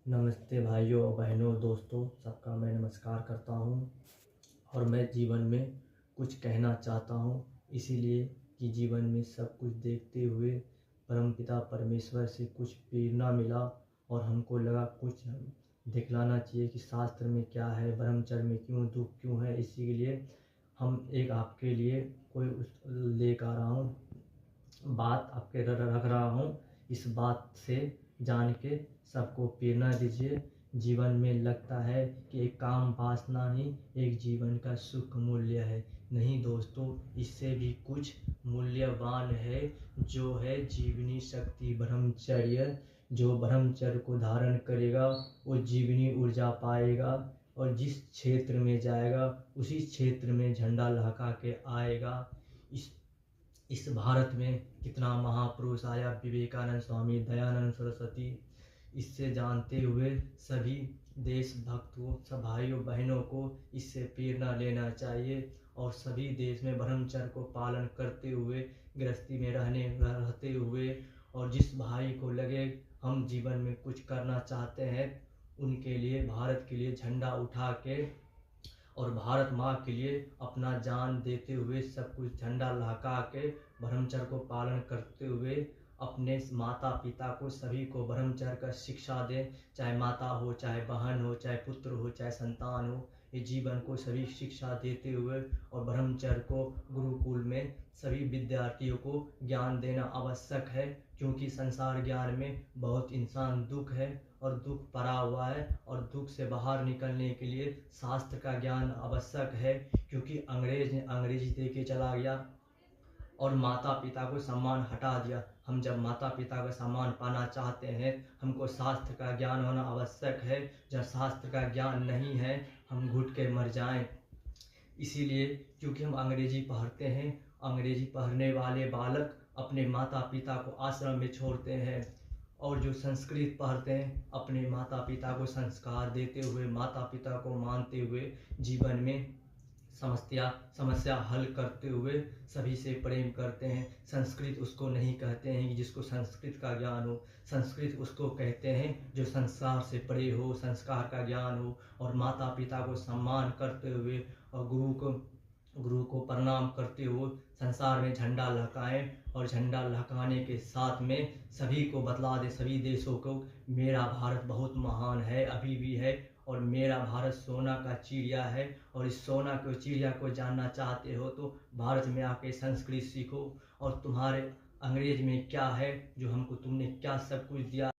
नमस्ते भाइयों और बहनों, दोस्तों, सबका मैं नमस्कार करता हूँ। और मैं जीवन में कुछ कहना चाहता हूँ, इसीलिए कि जीवन में सब कुछ देखते हुए परमपिता परमेश्वर से कुछ प्रेरणा मिला और हमको लगा कुछ दिखलाना चाहिए कि शास्त्र में क्या है, ब्रह्मचर्य में क्यों दुख क्यों है। इसी के लिए हम एक आपके लिए कोई लेकर आ रहा हूँ, बात आपके रख रहा हूँ। इस बात से जान के सबको प्रेरणा दीजिए। जीवन में लगता है कि एक काम वासना ही एक जीवन का सुख मूल्य है। नहीं दोस्तों, इससे भी कुछ मूल्यवान है, जो है जीवनी शक्ति ब्रह्मचर्य। जो ब्रह्मचर्य को धारण करेगा वो जीवनी ऊर्जा पाएगा और जिस क्षेत्र में जाएगा उसी क्षेत्र में झंडा लहका के आएगा। इस भारत में कितना महापुरुष आया, विवेकानंद स्वामी, दयानंद सरस्वती। इससे जानते हुए सभी देशभक्तों, सब भाइयों बहनों को इससे प्रेरणा लेना चाहिए और सभी देश में ब्रह्मचर्य को पालन करते हुए, गृहस्थी में रहते हुए, और जिस भाई को लगे हम जीवन में कुछ करना चाहते हैं, उनके लिए, भारत के लिए झंडा उठा के और भारत माँ के लिए अपना जान देते हुए, सब कुछ झंडा लहका के ब्रह्मचर्य को पालन करते हुए अपने माता पिता को, सभी को ब्रह्मचर्य का शिक्षा दें। चाहे माता हो, चाहे बहन हो, चाहे पुत्र हो, चाहे संतान हो, ये जीवन को सभी शिक्षा देते हुए और ब्रह्मचर्य को गुरुकुल में सभी विद्यार्थियों को ज्ञान देना आवश्यक है। क्योंकि संसार ज्ञान में बहुत इंसान दुख है और दुख पड़ा हुआ है, और दुख से बाहर निकलने के लिए शास्त्र का ज्ञान आवश्यक है। क्योंकि अंग्रेज ने अंग्रेजी दे के चला गया और माता पिता को सम्मान हटा दिया। हम जब माता पिता का सम्मान पाना चाहते हैं, हमको शास्त्र का ज्ञान होना आवश्यक है। जब शास्त्र का ज्ञान नहीं है, हम घुट के मर जाएं। इसीलिए क्योंकि हम अंग्रेजी पढ़ते हैं, अंग्रेजी पढ़ने वाले बालक अपने माता पिता को आश्रम में छोड़ते हैं, और जो संस्कृत पढ़ते हैं अपने माता पिता को संस्कार देते हुए, माता पिता को मानते हुए, जीवन में समस्या हल करते हुए सभी से प्रेम करते हैं। संस्कृत उसको नहीं कहते हैं कि जिसको संस्कृत का ज्ञान हो, संस्कृत उसको कहते हैं जो संस्कार से परे हो, संस्कार का ज्ञान हो, और माता पिता को सम्मान करते हुए और गुरु को प्रणाम करते हुए संसार में झंडा लहकाएं। और झंडा लहकाने के साथ में सभी को बतला दे, सभी देशों को, मेरा भारत बहुत महान है, अभी भी है, और मेरा भारत सोना का चिड़िया है। और इस सोना को चिड़िया को जानना चाहते हो तो भारत में आके संस्कृत सीखो। और तुम्हारे अंग्रेज में क्या है जो हमको तुमने क्या सब कुछ दिया